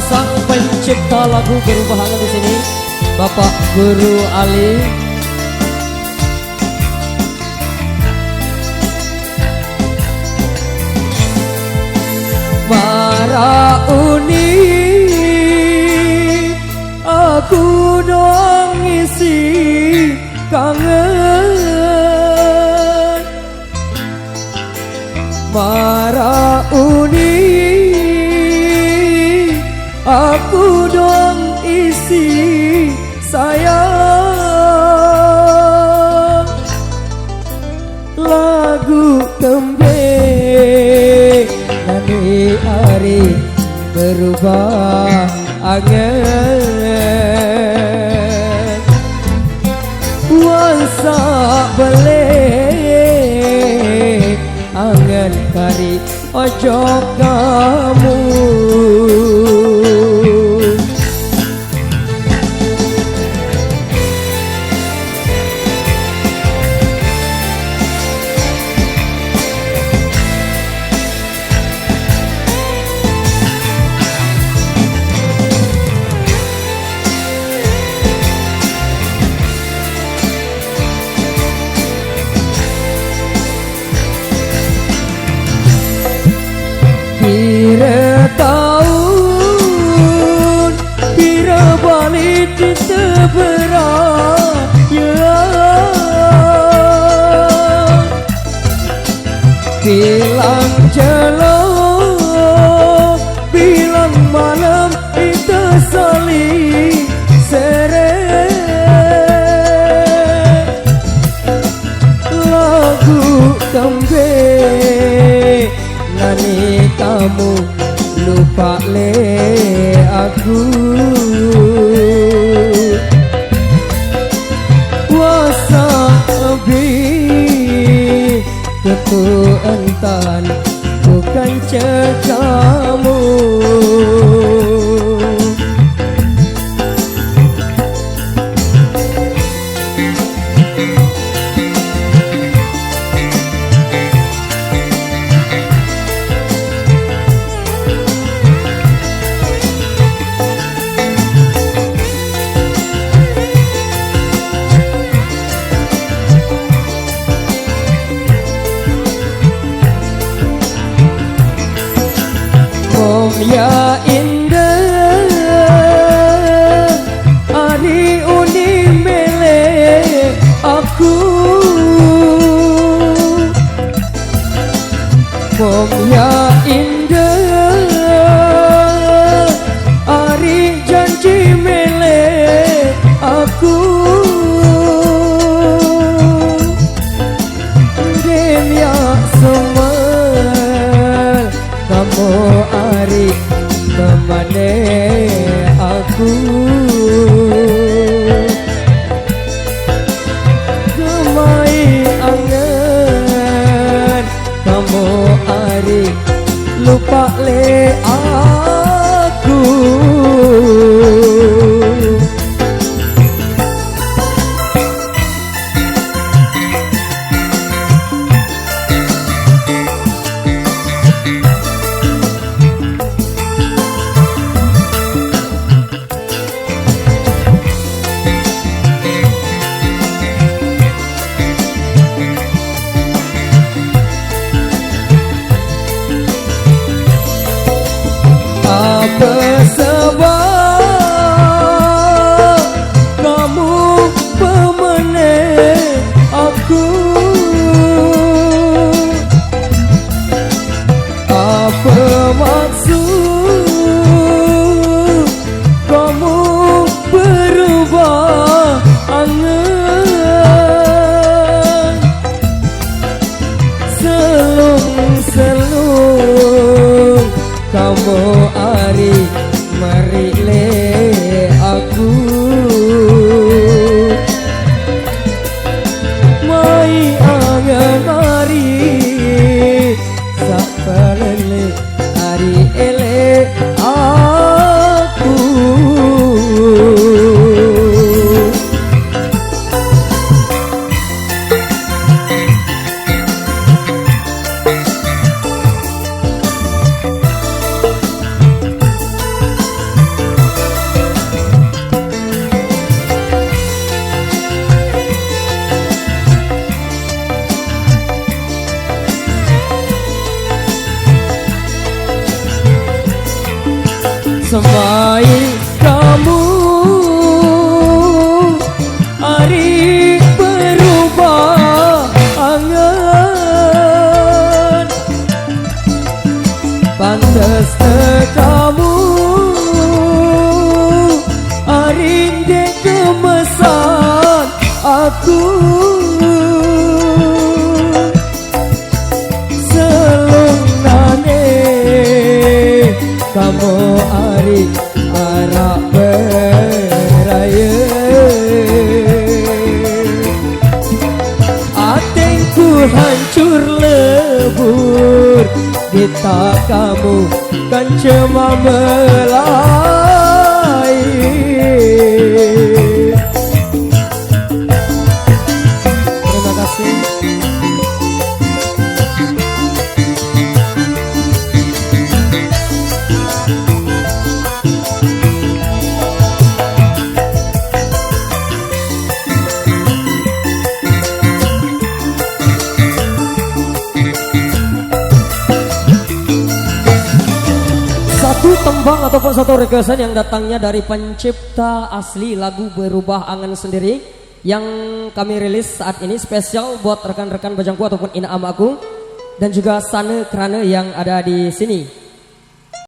sang pencipta lagu berbahagia di sini, Bapak Guru Ali. Marauni aku dong isi kangen, Marauni aku dong isi sayang, lagu tembe nani hari berubah angen, wansa balik angen kari ojo kamu. Pira tahun, pira balik diteberaya, bilang celok, bilang malam kita saling seret, lagu tembe nani kamu lupa le aku, wasabi ketu entan bukan cekamu. Ya indah hari uni mele aku, ya indah hari janji mele aku, dem ya semua kamu ari semai kamu hari berubah angan pantas kamu hari de kemesan aku selunane kamu hari harap beraya atengku hancur lebur kita kamu kan cuma melai terima kasih. Satu tembang ataupun satu requestan yang datangnya dari pencipta asli lagu Berubah Angan sendiri yang kami rilis saat ini spesial buat rekan-rekan Bajangku ataupun Inaam Agung dan juga Sane Krane yang ada di sini.